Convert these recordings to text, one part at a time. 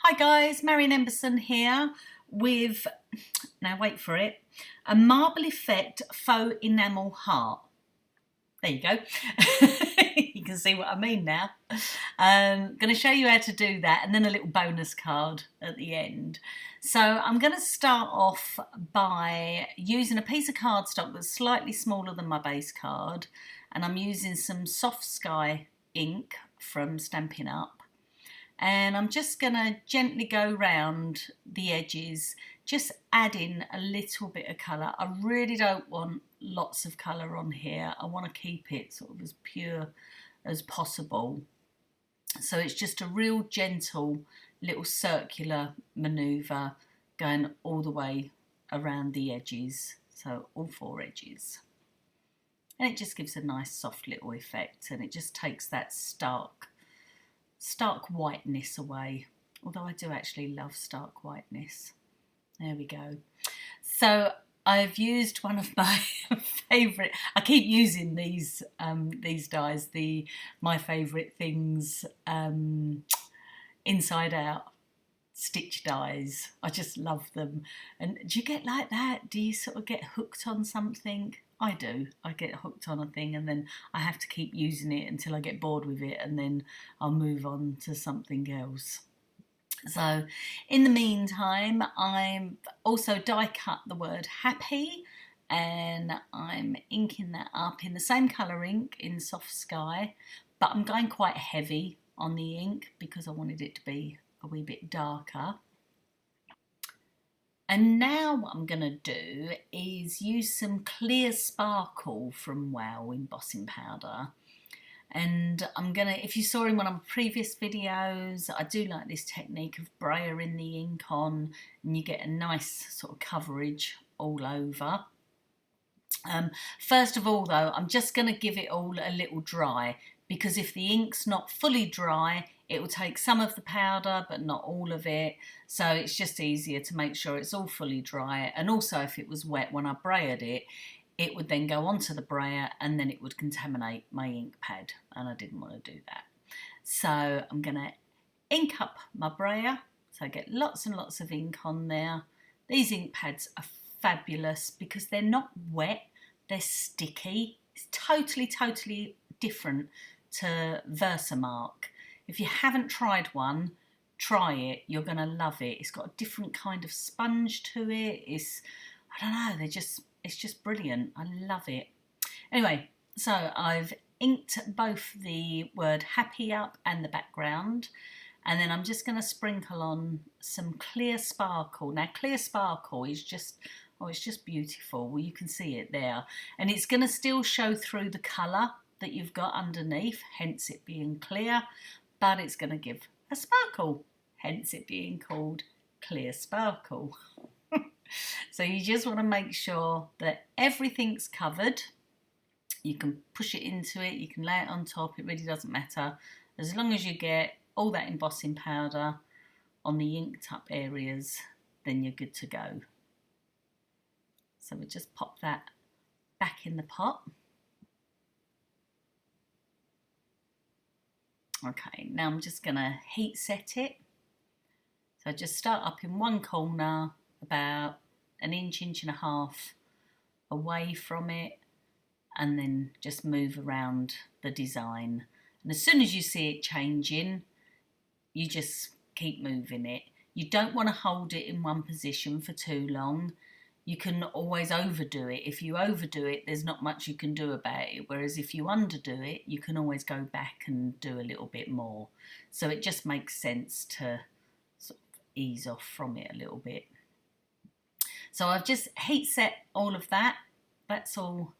Hi guys, Marion Emberson here with, now wait for it, a Marble Effect Faux Enamel Heart. There you go. You can see what I mean now. I'm going to show you how to do that and then a little bonus card at the end. So I'm going to start off by using a piece of cardstock that's slightly smaller than my base card, and I'm using some Soft Sky ink from Stampin' Up. And I'm just going to gently go round the edges, just adding a little bit of colour. I really don't want lots of colour on here. I want to keep it sort of as pure as possible. So it's just a real gentle little circular manoeuvre going all the way around the edges, so all four edges. And it just gives a nice soft little effect, and it just takes that stark whiteness away, although I do actually love stark whiteness. There we go. So I've used one of my favourite, I keep using these dies, My Favourite Things Inside Out stitch dies. I just love them. And do you get like that? Do you sort of get hooked on something? I do. I get hooked on a thing and then I have to keep using it until I get bored with it, and then I'll move on to something else. So in the meantime, I'm also die cut the word happy, and I'm inking that up in the same colour ink in Soft Sky, but I'm going quite heavy on the ink because I wanted it to be a wee bit darker. And now what I'm going to do is use some clear sparkle from WOW Embossing Powder. And I'm going to, if you saw in one of my previous videos, I do like this technique of brayering the ink on, and you get a nice sort of coverage all over. First of all though, I'm just going to give it all a little dry, because if the ink's not fully dry, it will take some of the powder but not all of it, so it's just easier to make sure it's all fully dry. And also if it was wet when I brayered it, it would then go onto the brayer and then it would contaminate my ink pad, and I didn't want to do that. So I'm going to ink up my brayer, so I get lots and lots of ink on there. These ink pads are fabulous because they're not wet, they're sticky. It's totally different to Versamark. If you haven't tried one, try it. You're going to love it. It's got a different kind of sponge to it. I don't know, it's just brilliant. I love it. Anyway, so I've inked both the word happy up and the background, and then I'm just going to sprinkle on some clear sparkle. Now clear sparkle is just, oh, it's just beautiful. Well, you can see it there, and it's going to still show through the colour that you've got underneath, hence it being clear, but it's going to give a sparkle, hence it being called clear sparkle. So you just want to make sure that everything's covered. You can push it into it, you can lay it on top, it really doesn't matter. As long as you get all that embossing powder on the inked up areas, then you're good to go. So we just pop that back in the pot. Okay, now I'm just going to heat set it. So just start up in one corner, about an inch and a half away from it, and then just move around the design. And as soon as you see it changing, you just keep moving it. You don't want to hold it in one position for too long. You can always overdo it. If you overdo it, there's not much you can do about it. Whereas if you underdo it, you can always go back and do a little bit more. So it just makes sense to sort of ease off from it a little bit. So I've just heat set all of that. That's all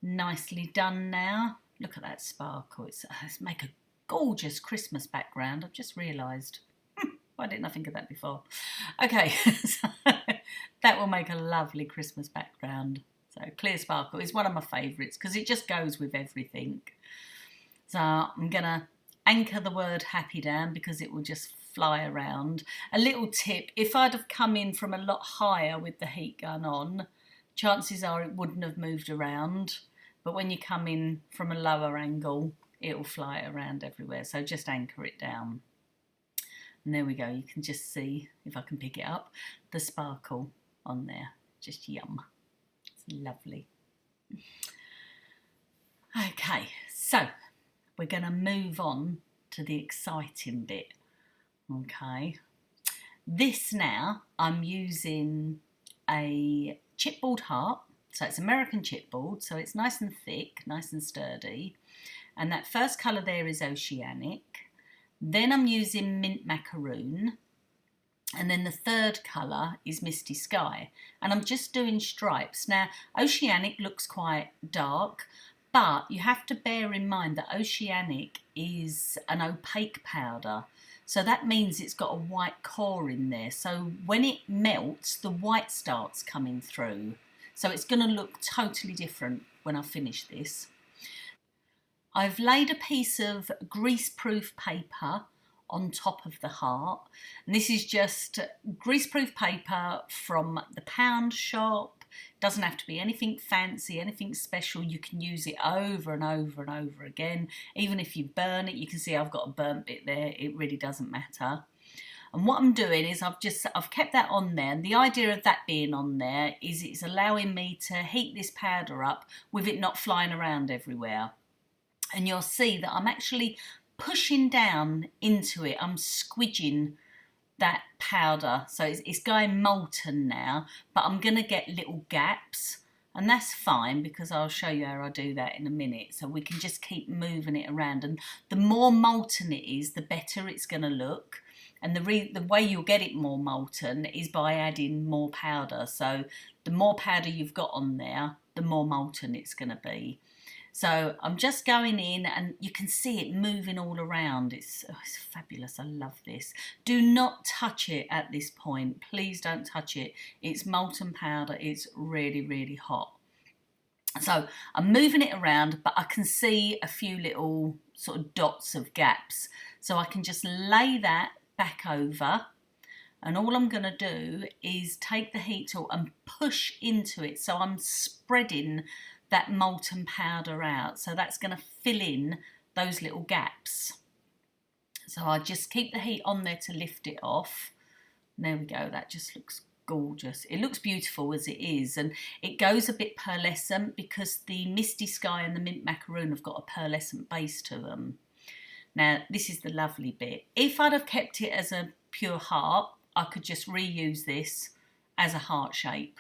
nicely done now. Look at that sparkle. It's make a gorgeous Christmas background. I've just realised. Why didn't I think of that before? Okay, so that will make a lovely Christmas background. So clear sparkle is one of my favourites because it just goes with everything. So I'm going to anchor the word happy down because it will just fly around. A little tip, if I'd have come in from a lot higher with the heat gun on, chances are it wouldn't have moved around. But when you come in from a lower angle, it will fly around everywhere. So just anchor it down. And there we go, you can just see, if I can pick it up, the sparkle on there. Just yum. It's lovely. Okay, so we're going to move on to the exciting bit. Okay, this now I'm using a chipboard heart. So it's American chipboard, so it's nice and thick, nice and sturdy. And that first colour there is Oceanic. Then I'm using Mint Macaroon. And then the third colour is Misty Sky. And I'm just doing stripes. Now, Oceanic looks quite dark, but you have to bear in mind that Oceanic is an opaque powder. So that means it's got a white core in there. So when it melts, the white starts coming through. So it's going to look totally different when I finish this. I've laid a piece of greaseproof paper on top of the heart. And this is just greaseproof paper from the pound shop. Doesn't have to be anything fancy, anything special. You can use it over and over and over again. Even if you burn it, you can see I've got a burnt bit there. It really doesn't matter. And what I'm doing is I've kept that on there, and the idea of that being on there is it's allowing me to heat this powder up with it not flying around everywhere. And you'll see that I'm actually pushing down into it. I'm squidging that powder, so it's going molten now, but I'm going to get little gaps, and that's fine because I'll show you how I do that in a minute. So we can just keep moving it around, and the more molten it is, the better it's going to look. And the way you'll get it more molten is by adding more powder. So the more powder you've got on there, the more molten it's going to be. So I'm just going in, and you can see it moving all around. It's fabulous. I love this. Do not touch it at this point. Please don't touch it. It's molten powder. It's really, really hot. So I'm moving it around, but I can see a few little sort of dots of gaps. So I can just lay that back over, and all I'm going to do is take the heat tool and push into it. So I'm spreading that molten powder out. So that's going to fill in those little gaps. So I just keep the heat on there to lift it off. There we go. That just looks gorgeous. It looks beautiful as it is, and it goes a bit pearlescent because the Misty Sky and the Mint Macaroon have got a pearlescent base to them. Now, this is the lovely bit. If I'd have kept it as a pure heart, I could just reuse this as a heart shape.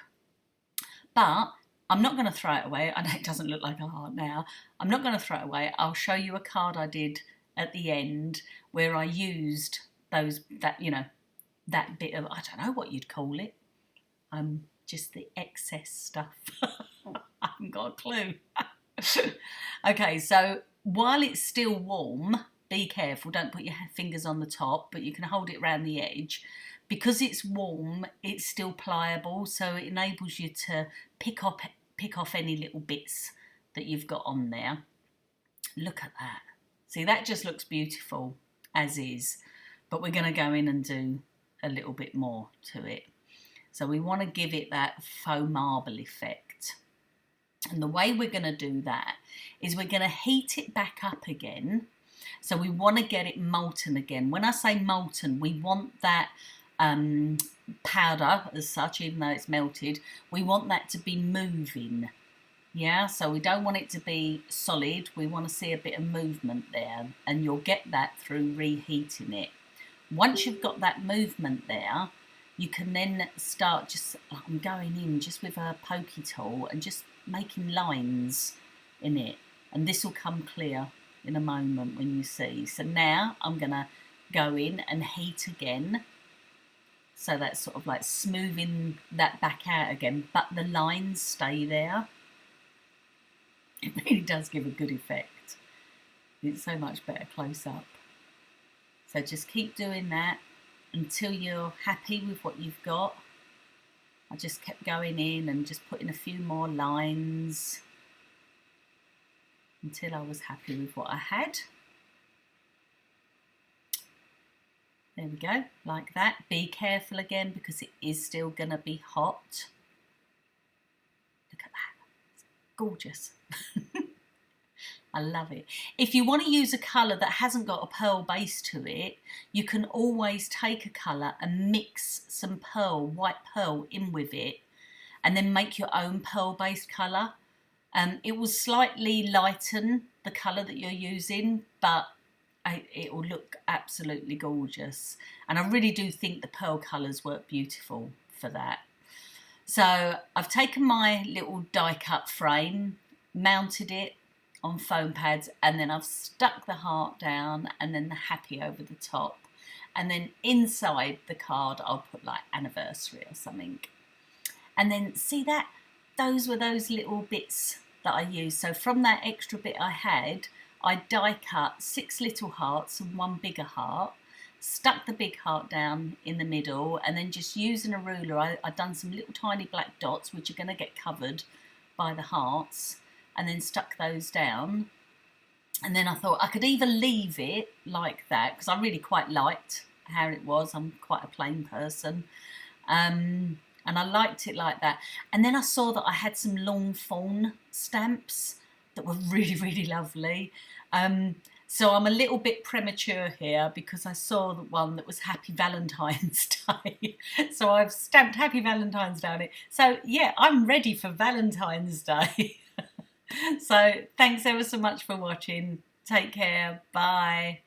But I'm not going to throw it away. I know it doesn't look like a heart now. I'm not going to throw it away. I'll show you a card I did at the end where I used that bit of, I don't know what you'd call it. Just the excess stuff. I haven't got a clue. Okay, so while it's still warm, be careful, don't put your fingers on the top, but you can hold it around the edge. Because it's warm, it's still pliable, so it enables you to pick off any little bits that you've got on there. Look at that. See, that just looks beautiful as is, but we're going to go in and do a little bit more to it. So we want to give it that faux marble effect. And the way we're going to do that is we're going to heat it back up again. So we want to get it molten again. When I say molten, we want that powder as such, even though it's melted, we want that to be moving. Yeah, so we don't want it to be solid. We want to see a bit of movement there, and you'll get that through reheating it. Once you've got that movement there, you can then start I'm going in just with a pokey tool and just making lines in it, and this will come clear in a moment when you see. So now I'm going to go in and heat again. So that's sort of like smoothing that back out again, but the lines stay there. It really does give a good effect. It's so much better close up. So just keep doing that until you're happy with what you've got. I just kept going in and just putting a few more lines until I was happy with what I had. There we go, like that. Be careful again because it is still going to be hot. Look at that, it's gorgeous. I love it. If you want to use a colour that hasn't got a pearl base to it, you can always take a colour and mix some pearl, white pearl, in with it, and then make your own pearl based colour. It will slightly lighten the colour that you're using, but it will look absolutely gorgeous. And I really do think the pearl colours work beautiful for that. So I've taken my little die cut frame, mounted it on foam pads, and then I've stuck the heart down and then the happy over the top, and then inside the card I'll put like anniversary or something. And then see that, those were those little bits that I used. So from that extra bit I had, I die cut 6 little hearts and 1 bigger heart, stuck the big heart down in the middle, and then just using a ruler I'd done some little tiny black dots which are going to get covered by the hearts, and then stuck those down. And then I thought I could either leave it like that, because I really quite liked how it was. I'm quite a plain person. And I liked it like that. And then I saw that I had some long fawn stamps that were really, really lovely. So I'm a little bit premature here because I saw the one that was Happy Valentine's Day. So I've stamped Happy Valentine's Day on it. So yeah, I'm ready for Valentine's Day. So thanks ever so much for watching. Take care. Bye.